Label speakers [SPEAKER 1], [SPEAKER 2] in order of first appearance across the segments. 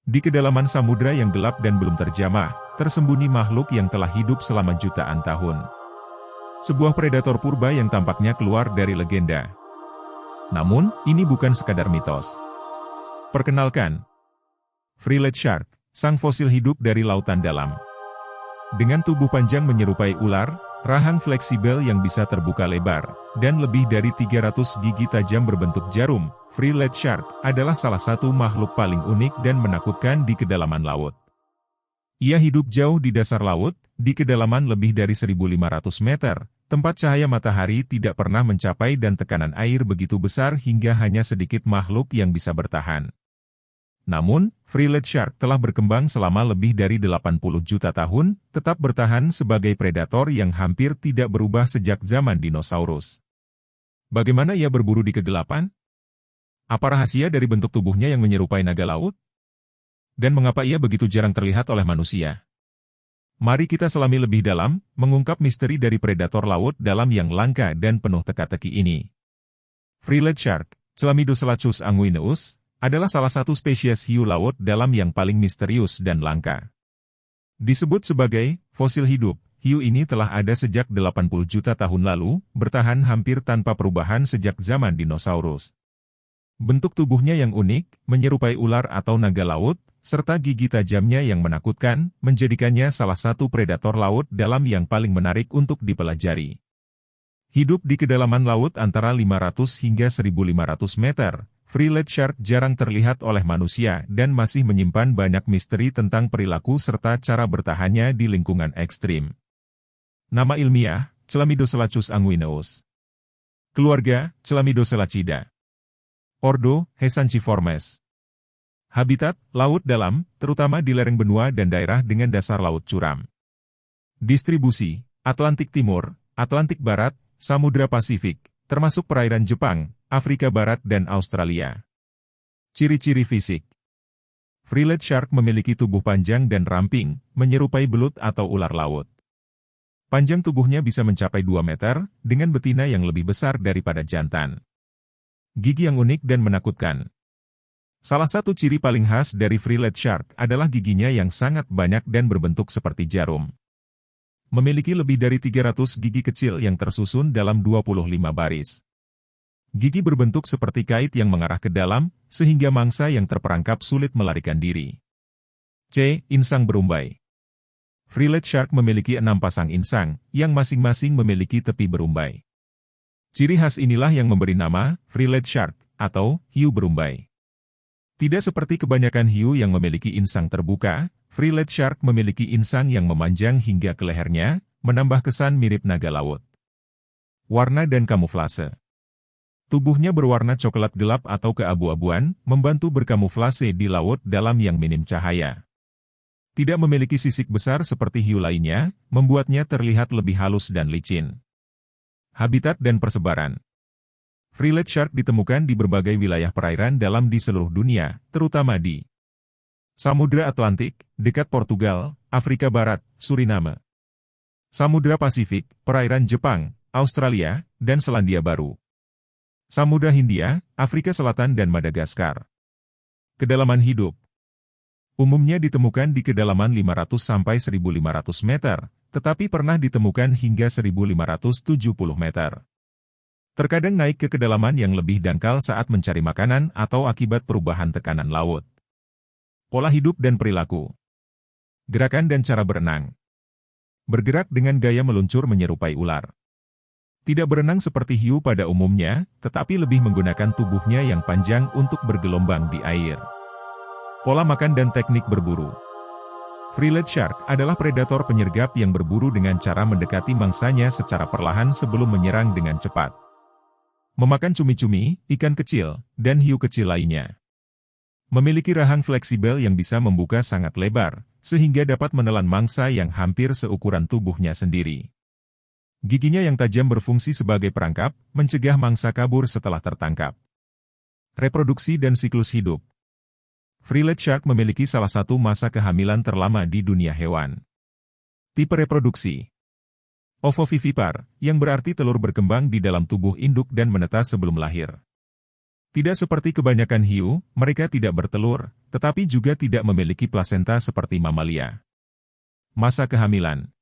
[SPEAKER 1] Di kedalaman samudra yang gelap dan belum terjamah, tersembunyi makhluk yang telah hidup selama jutaan tahun. Sebuah predator purba yang tampaknya keluar dari legenda. Namun, ini bukan sekadar mitos. Perkenalkan, Frilled Shark, sang fosil hidup dari lautan dalam. Dengan tubuh panjang menyerupai ular, rahang fleksibel yang bisa terbuka lebar, dan lebih dari 300 gigi tajam berbentuk jarum, Frilled Shark adalah salah satu makhluk paling unik dan menakutkan di kedalaman laut. Ia hidup jauh di dasar laut, di kedalaman lebih dari 1.500 meter, tempat cahaya matahari tidak pernah mencapai dan tekanan air begitu besar hingga hanya sedikit makhluk yang bisa bertahan. Namun, Frilled Shark telah berkembang selama lebih dari 80 juta tahun, tetap bertahan sebagai predator yang hampir tidak berubah sejak zaman dinosaurus. Bagaimana ia berburu di kegelapan? Apa rahasia dari bentuk tubuhnya yang menyerupai naga laut? Dan mengapa ia begitu jarang terlihat oleh manusia? Mari kita selami lebih dalam, mengungkap misteri dari predator laut dalam yang langka dan penuh teka-teki ini. Frilled Shark, Chlamydoselachus anguineus, adalah salah satu spesies hiu laut dalam yang paling misterius dan langka. Disebut sebagai fosil hidup, hiu ini telah ada sejak 80 juta tahun lalu, bertahan hampir tanpa perubahan sejak zaman dinosaurus. Bentuk tubuhnya yang unik, menyerupai ular atau naga laut, serta gigi tajamnya yang menakutkan, menjadikannya salah satu predator laut dalam yang paling menarik untuk dipelajari. Hidup di kedalaman laut antara 500 hingga 1.500 meter, Frilled Shark jarang terlihat oleh manusia dan masih menyimpan banyak misteri tentang perilaku serta cara bertahannya di lingkungan ekstrim. Nama ilmiah, Chlamydoselachus anguineus. Keluarga, Chlamydoselachidae. Ordo, Hesanchiformes. Habitat, laut dalam, terutama di lereng benua dan daerah dengan dasar laut curam. Distribusi, Atlantik Timur, Atlantik Barat, Samudra Pasifik, termasuk perairan Jepang, Afrika Barat dan Australia. Ciri-ciri fisik. Frilled Shark memiliki tubuh panjang dan ramping, menyerupai belut atau ular laut. Panjang tubuhnya bisa mencapai 2 meter, dengan betina yang lebih besar daripada jantan. Gigi yang unik dan menakutkan. Salah satu ciri paling khas dari Frilled Shark adalah giginya yang sangat banyak dan berbentuk seperti jarum. Memiliki lebih dari 300 gigi kecil yang tersusun dalam 25 baris. Gigi berbentuk seperti kait yang mengarah ke dalam, sehingga mangsa yang terperangkap sulit melarikan diri. C. Insang berumbai. Frilled Shark memiliki 6 pasang insang, yang masing-masing memiliki tepi berumbai. Ciri khas inilah yang memberi nama Frilled Shark, atau hiu berumbai. Tidak seperti kebanyakan hiu yang memiliki insang terbuka, Frilled Shark memiliki insang yang memanjang hingga ke lehernya, menambah kesan mirip naga laut. Warna dan kamuflase. Tubuhnya berwarna coklat gelap atau keabu-abuan, membantu berkamuflase di laut dalam yang minim cahaya. Tidak memiliki sisik besar seperti hiu lainnya, membuatnya terlihat lebih halus dan licin. Habitat dan persebaran. Frilled Shark ditemukan di berbagai wilayah perairan dalam di seluruh dunia, terutama di Samudra Atlantik, dekat Portugal, Afrika Barat, Suriname. Samudra Pasifik, perairan Jepang, Australia, dan Selandia Baru. Samudra Hindia, Afrika Selatan dan Madagaskar. Kedalaman hidup. Umumnya ditemukan di kedalaman 500 sampai 1.500 meter, tetapi pernah ditemukan hingga 1.570 meter. Terkadang naik ke kedalaman yang lebih dangkal saat mencari makanan atau akibat perubahan tekanan laut. Pola hidup dan perilaku. Gerakan dan cara berenang. Bergerak dengan gaya meluncur menyerupai ular. Tidak berenang seperti hiu pada umumnya, tetapi lebih menggunakan tubuhnya yang panjang untuk bergelombang di air. Pola makan dan teknik berburu. Frilled Shark adalah predator penyergap yang berburu dengan cara mendekati mangsanya secara perlahan sebelum menyerang dengan cepat. Memakan cumi-cumi, ikan kecil, dan hiu kecil lainnya. Memiliki rahang fleksibel yang bisa membuka sangat lebar, sehingga dapat menelan mangsa yang hampir seukuran tubuhnya sendiri. Giginya yang tajam berfungsi sebagai perangkap, mencegah mangsa kabur setelah tertangkap. Reproduksi dan siklus hidup. Frilled Shark memiliki salah satu masa kehamilan terlama di dunia hewan. Tipe reproduksi. Ovovivipar, yang berarti telur berkembang di dalam tubuh induk dan menetas sebelum lahir. Tidak seperti kebanyakan hiu, mereka tidak bertelur, tetapi juga tidak memiliki plasenta seperti mamalia. Masa kehamilan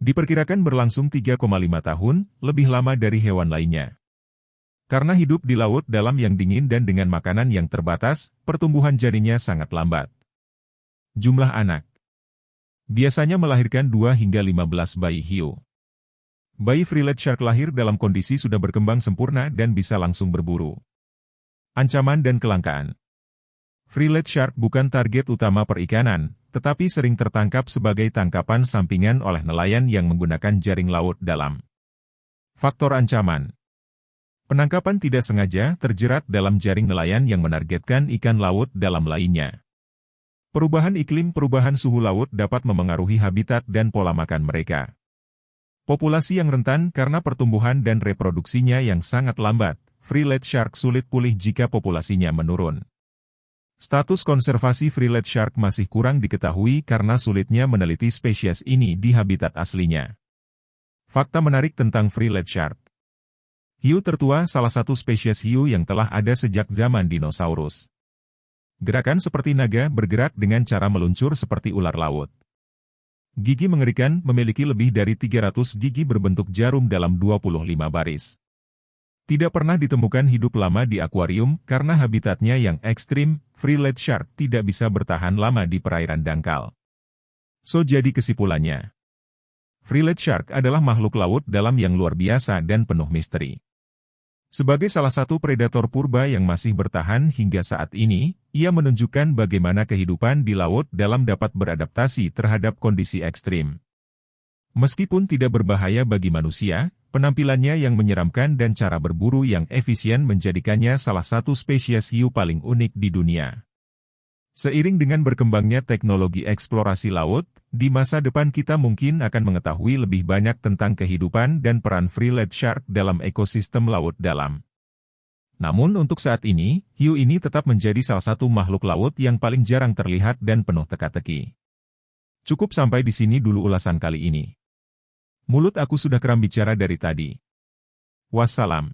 [SPEAKER 1] diperkirakan berlangsung 3,5 tahun, lebih lama dari hewan lainnya. Karena hidup di laut dalam yang dingin dan dengan makanan yang terbatas, pertumbuhan janinnya sangat lambat. Jumlah anak biasanya melahirkan 2 hingga 15 bayi hiu. Bayi Frilled Shark lahir dalam kondisi sudah berkembang sempurna dan bisa langsung berburu. Ancaman dan kelangkaan. Frilled Shark bukan target utama perikanan, tetapi sering tertangkap sebagai tangkapan sampingan oleh nelayan yang menggunakan jaring laut dalam. Faktor ancaman. Penangkapan tidak sengaja terjerat dalam jaring nelayan yang menargetkan ikan laut dalam lainnya. Perubahan iklim, perubahan suhu laut dapat memengaruhi habitat dan pola makan mereka. Populasi yang rentan karena pertumbuhan dan reproduksinya yang sangat lambat, Frilled Shark sulit pulih jika populasinya menurun. Status konservasi Frilled Shark masih kurang diketahui karena sulitnya meneliti spesies ini di habitat aslinya. Fakta menarik tentang Frilled Shark. Hiu tertua salah satu spesies hiu yang telah ada sejak zaman dinosaurus. Gerakan seperti naga bergerak dengan cara meluncur seperti ular laut. Gigi mengerikan, memiliki lebih dari 300 gigi berbentuk jarum dalam 25 baris. Tidak pernah ditemukan hidup lama di akuarium karena habitatnya yang ekstrim, Frilled Shark tidak bisa bertahan lama di perairan dangkal. So jadi kesimpulannya, Frilled Shark adalah makhluk laut dalam yang luar biasa dan penuh misteri. Sebagai salah satu predator purba yang masih bertahan hingga saat ini, ia menunjukkan bagaimana kehidupan di laut dalam dapat beradaptasi terhadap kondisi ekstrim. Meskipun tidak berbahaya bagi manusia, penampilannya yang menyeramkan dan cara berburu yang efisien menjadikannya salah satu spesies hiu paling unik di dunia. Seiring dengan berkembangnya teknologi eksplorasi laut, di masa depan kita mungkin akan mengetahui lebih banyak tentang kehidupan dan peran Frilled Shark dalam ekosistem laut dalam. Namun untuk saat ini, hiu ini tetap menjadi salah satu makhluk laut yang paling jarang terlihat dan penuh teka-teki. Cukup sampai di sini dulu ulasan kali ini. Mulut aku sudah keram bicara dari tadi. Wassalam.